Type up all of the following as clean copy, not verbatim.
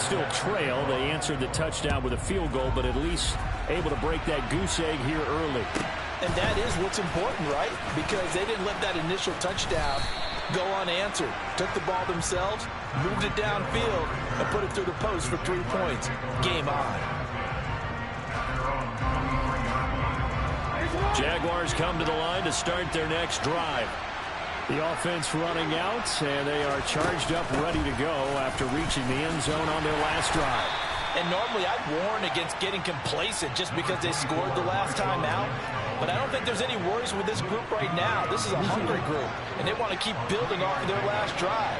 still trail. They answered the touchdown with a field goal, but at least able to break that goose egg here early. And that is what's important, right? Because they didn't let that initial touchdown go unanswered. Took the ball themselves, moved it downfield, and put it through the post for 3 points. Game on. Jaguars come to the line to start their next drive. The offense running out, and they are charged up, ready to go after reaching the end zone on their last drive. And normally I'd warn against getting complacent just because they scored the last time out. But I don't think there's any worries with this group right now. This is a hungry group, and they want to keep building off of their last drive.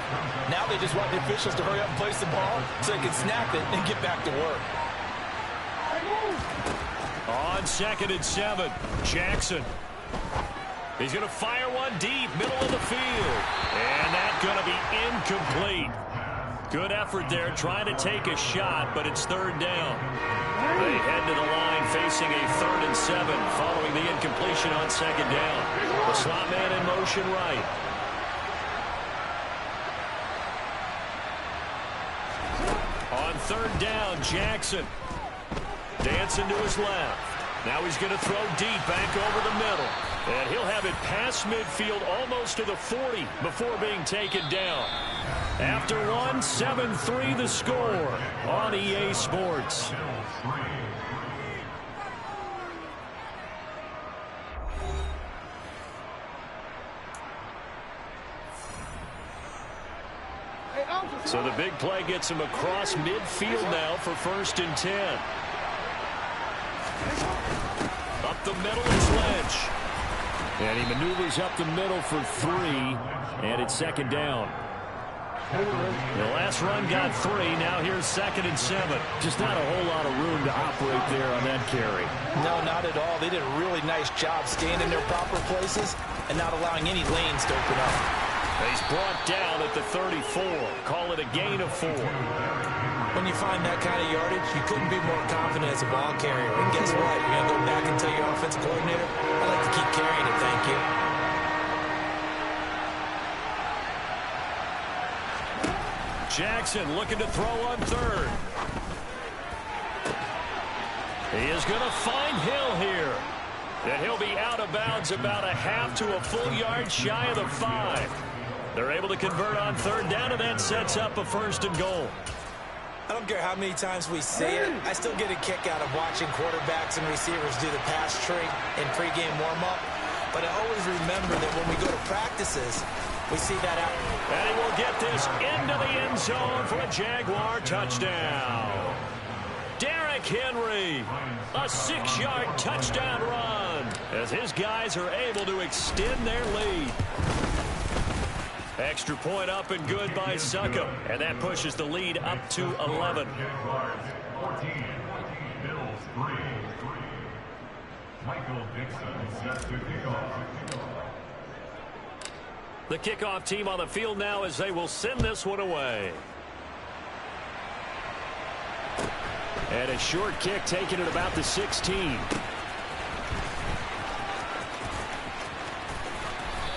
Now they just want the officials to hurry up and place the ball so they can snap it and get back to work. On 2nd and 7, Jackson. He's going to fire one deep, middle of the field. And that's going to be incomplete. Good effort there, trying to take a shot, but it's 3rd down. They head to the line facing a 3rd and 7 following the incompletion on 2nd down. The slot man in motion right. On 3rd down, Jackson. Dancing to his left. Now he's going to throw deep back over the middle. And he'll have it past midfield almost to the 40 before being taken down. After one, 7-3 the score on EA Sports. So the big play gets him across midfield now for 1st and 10. Up the middle is Lynch. And he maneuvers up the middle for 3, and it's 2nd down. The last run got 3. Now here's 2nd and 7. Just not a whole lot of room to operate there on that carry. No, not at all. They did a really nice job staying in their proper places and not allowing any lanes to open up. He's brought down at the 34. Call it a gain of 4. When you find that kind of yardage, you couldn't be more confident as a ball carrier. And guess what? You're going to go back and tell your offensive coordinator, I like to keep carrying it, thank you. Jackson looking to throw on 3rd. He is going to find Hill here. And he'll be out of bounds about a half to a full yard shy of the 5. They're able to convert on 3rd down, and that sets up a 1st and goal. I don't care how many times we say it, I still get a kick out of watching quarterbacks and receivers do the pass tree in pregame warm-up. But I always remember that when we go to practices, we see that out. And he will get this into the end zone for a Jaguar touchdown. Derrick Henry, a 6-yard touchdown run as his guys are able to extend their lead. Extra point up and good by Succop. And that pushes the lead up to 11. The kickoff team on the field now as they will send this one away. And a short kick taken at about the 16.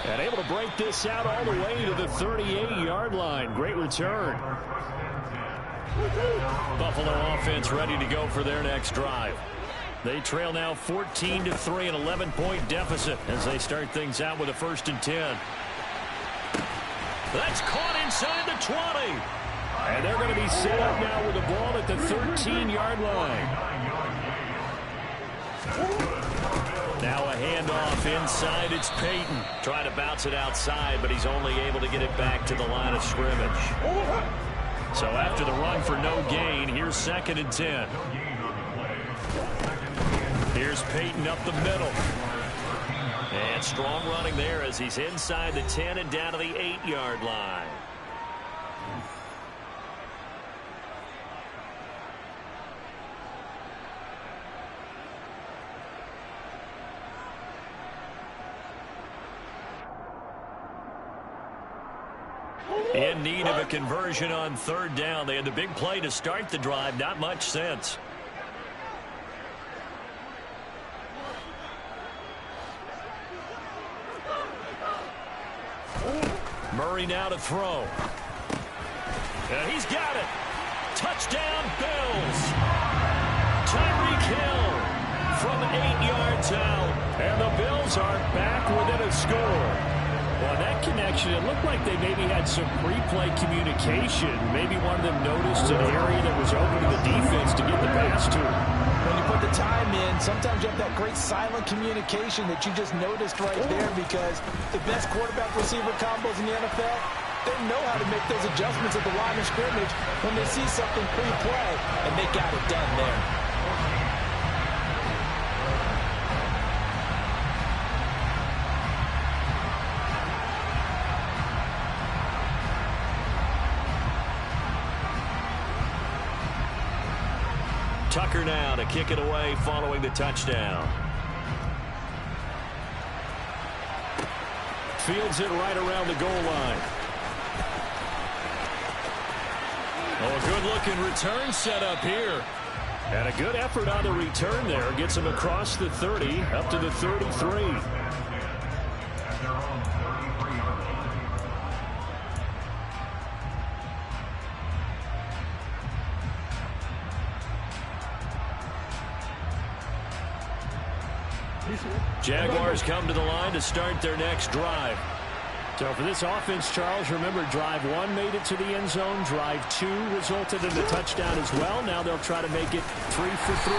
And able to break this out all the way to the 38-yard line. Great return. Buffalo offense ready to go for their next drive. They trail now 14-3, an 11-point deficit as they start things out with a 1st and 10. That's caught inside the 20. And they're going to be set up now with the ball at the 13-yard line. Now a handoff inside. It's Payton. Trying to bounce it outside, but he's only able to get it back to the line of scrimmage. So after the run for no gain, here's 2nd and 10. Here's Payton up the middle. And strong running there as he's inside the 10 and down to the 8-yard line. In need of a conversion on 3rd down. They had the big play to start the drive. Not much sense. Murray now to throw. And he's got it. Touchdown, Bills. Tyreek Hill from 8 yards out. And the Bills are back within a score. Well, that connection, it looked like they maybe had some pre-play communication. Maybe one of them noticed an area that was open to the defense to get the pass to. When you put the time in, sometimes you have that great silent communication that you just noticed right there, because the best quarterback-receiver combos in the NFL, they know how to make those adjustments at the line of scrimmage when they see something pre-play, and they got it done there. Tucker now to kick it away following the touchdown. Fields it right around the goal line. Oh, a good-looking return set up here. And a good effort on the return there. Gets him across the 30, up to the 33. Jaguars come to the line to start their next drive. So for this offense, Charles, remember, drive 1 made it to the end zone. Drive 2 resulted in the touchdown as well. Now they'll try to make it 3 for 3.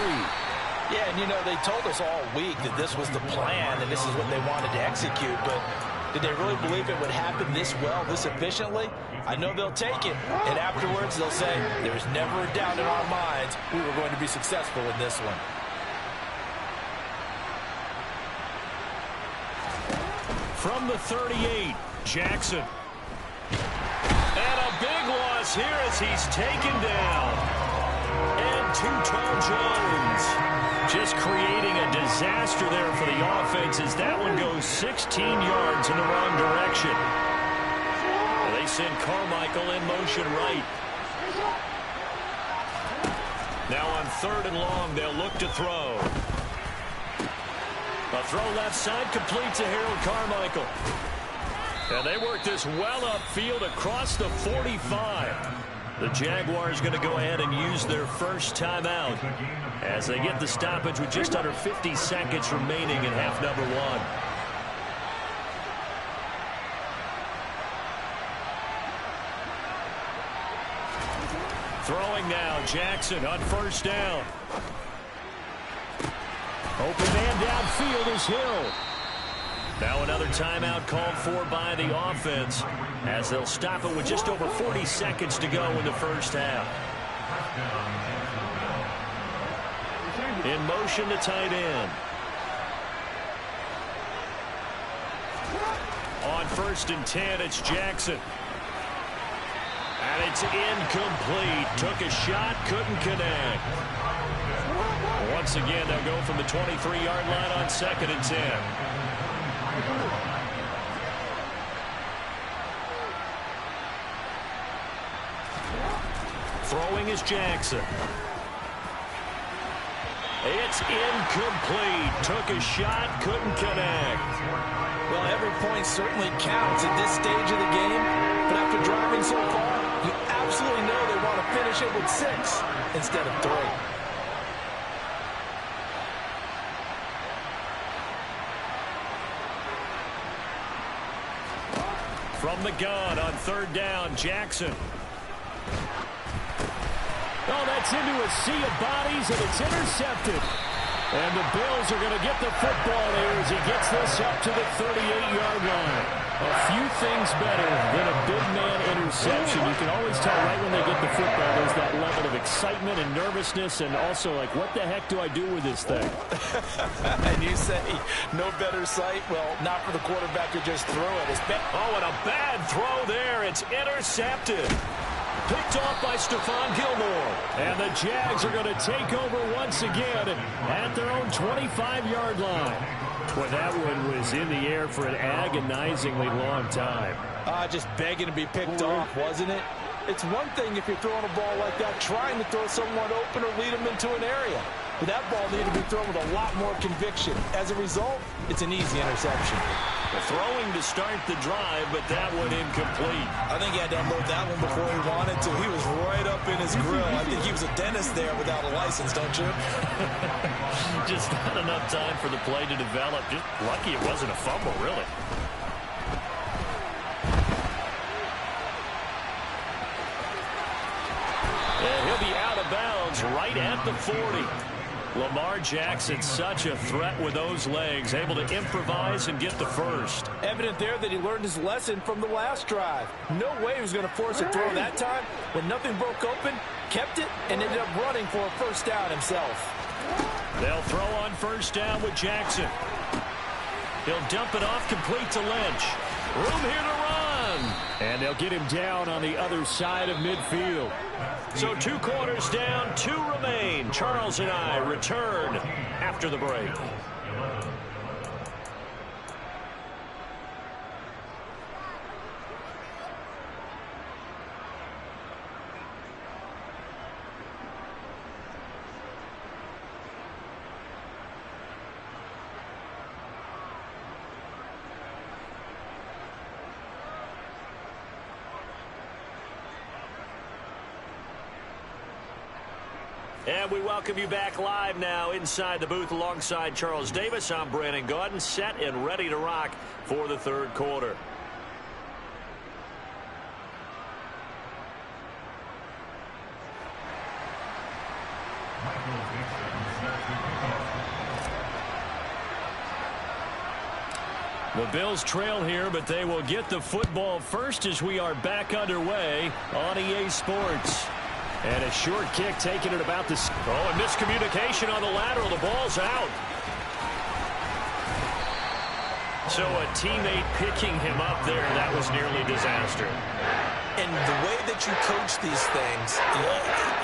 Yeah, and you know, they told us all week that this was the plan and this is what they wanted to execute, but did they really believe it would happen this well, this efficiently? I know they'll take it, and afterwards they'll say, there's never a doubt in our minds we were going to be successful in this one. From the 38, Jackson. And a big loss here as he's taken down. And Too Tall Jones just creating a disaster there for the offense as that one goes 16 yards in the wrong direction. They send Carmichael in motion right. Now on 3rd and long, they'll look to throw. A throw left side complete to Harold Carmichael. And they work this well upfield across the 45. The Jaguars going to go ahead and use their first timeout as they get the stoppage with just under 50 seconds remaining in half number 1. Throwing now, Jackson on 1st down. Open man downfield is Hill. Now another timeout called for by the offense as they'll stop it with just over 40 seconds to go in the first half. In motion to tight end. On 1st and 10, it's Jackson. And it's incomplete. Took a shot, couldn't connect. Once again, they'll go from the 23-yard line on 2nd and 10. Throwing is Jackson. It's incomplete. Took a shot, couldn't connect. Well, every point certainly counts at this stage of the game, but after driving so far, you absolutely know they want to finish it with 6 instead of 3. From the gun on 3rd down, Jackson. Oh, that's into a sea of bodies, and it's intercepted. And the Bills are going to get the football there as he gets this up to the 38-yard line. A few things better than a big man interception. You can always tell right when they get the football, there's that level of excitement and nervousness, and also like, what the heck do I do with this thing? And you say, no better sight? Well, not for the quarterback who just threw it. Oh, and a bad throw there. It's intercepted. Picked off by Stephon Gilmore. And the Jags are going to take over once again at their own 25-yard line. Well, that one was in the air for an agonizingly long time. Just begging to be picked off, wasn't it? It's one thing if you're throwing a ball like that, trying to throw someone open or lead them into an area. but that ball needed to be thrown with a lot more conviction. As a result, it's an easy interception. The throwing to start the drive, but that one incomplete. I think he had to unload that one before he wanted to. He was right up in his grill. I think he was a dentist there without a license, don't you? Just not enough time for the play to develop. Just lucky it wasn't a fumble, really. And he'll be out of bounds right at the 40. Lamar Jackson, such a threat with those legs, able to improvise and get the first. Evident there that he learned his lesson from the last drive. No way he was going to force a throw that time. When nothing broke open, kept it, and ended up running for a first down himself. They'll throw on first down with Jackson. He'll dump it off complete to Lynch. Room here to run. And they'll get him down on the other side of midfield. So 2 quarters down, 2 remain. Charles and I return after the break. And we welcome you back live now inside the booth alongside Charles Davis. I'm Brandon Gaudin, set and ready to rock for the third quarter. The Bills trail here, but they will get the football first as we are back underway on EA Sports. And a short kick taking it about this. Oh, and miscommunication on the lateral. The ball's out. So a teammate picking him up there, that was nearly disaster. And the way that you coach these things,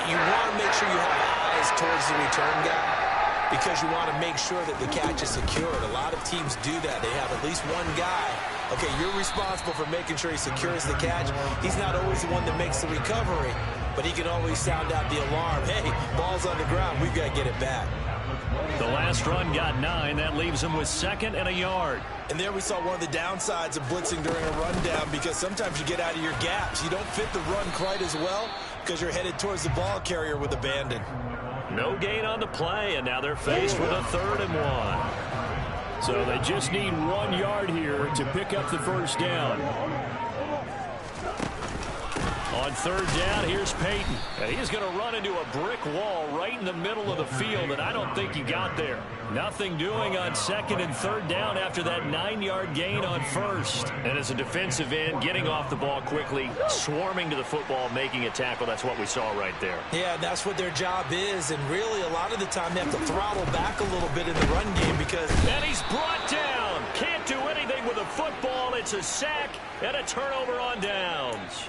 you want to make sure you have eyes towards the return guy because you want to make sure that the catch is secured. A lot of teams do that. They have at least one guy. Okay, you're responsible for making sure he secures the catch. He's not always the one that makes the recovery, but he can always sound out the alarm. Hey, ball's on the ground. We've got to get it back. The last run got 9. That leaves him with 2nd and a yard. And there we saw one of the downsides of blitzing during a rundown because sometimes you get out of your gaps. You don't fit the run quite as well because you're headed towards the ball carrier with abandon. No gain on the play, and now they're faced with a 3rd and 1. So they just need 1 yard here to pick up the first down. On 3rd down, here's Peyton. And he's going to run into a brick wall right in the middle of the field, and I don't think he got there. Nothing doing on 2nd and 3rd down after that 9-yard gain on 1st. And as a defensive end, getting off the ball quickly, swarming to the football, making a tackle. That's what we saw right there. Yeah, that's what their job is, and really a lot of the time they have to throttle back a little bit in the run game because... And he's brought down. Can't do anything with a football. It's a sack and a turnover on downs.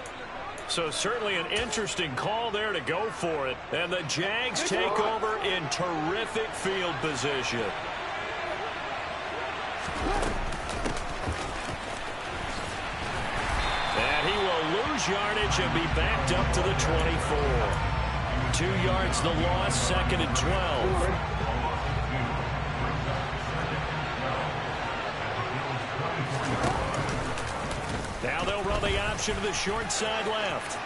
So certainly an interesting call there to go for it. And the Jags take over in terrific field position. And he will lose yardage and be backed up to the 24. 2 yards the loss, 2nd and 12. Now they'll run the option to the short side left.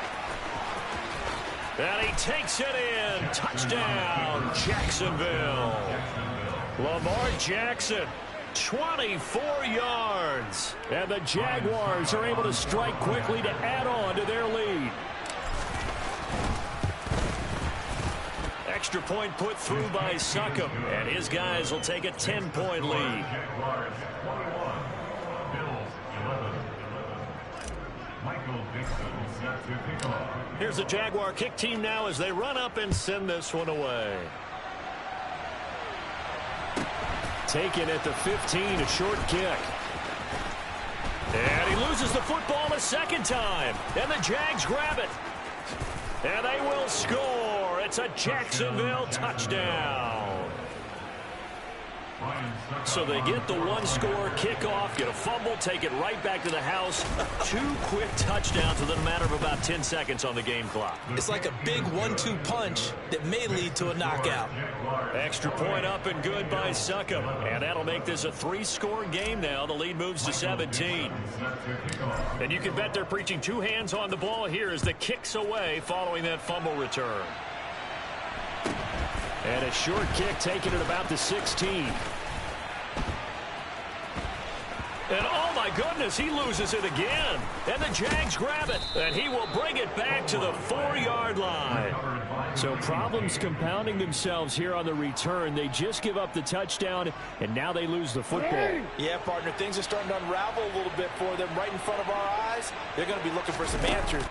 And he takes it in. Touchdown, Jacksonville. Lamar Jackson, 24 yards. And the Jaguars are able to strike quickly to add on to their lead. Extra point put through by Succop. And his guys will take a 10-point lead. Here's the Jaguar kick team now as they run up and send this one away. Taken at the 15, a short kick. And he loses the football a second time. And the Jags grab it. And they will score. It's a Jacksonville touchdown. So they get the one-score kickoff, get a fumble, take it right back to the house. 2 quick touchdowns within a matter of about 10 seconds on the game clock. It's like a big 1-2 punch that may lead to a knockout. Extra point up and good by Succop. And that'll make this a 3-score game now. The lead moves to 17. And you can bet they're preaching 2 hands on the ball here as the kick's away following that fumble return. And a short kick taken at about the 16. And oh my goodness, he loses it again. And the Jags grab it. And he will bring it back to the 4-yard line. So problems compounding themselves here on the return. They just give up the touchdown, and now they lose the football. Yeah, partner, things are starting to unravel a little bit for them right in front of our eyes. They're going to be looking for some answers.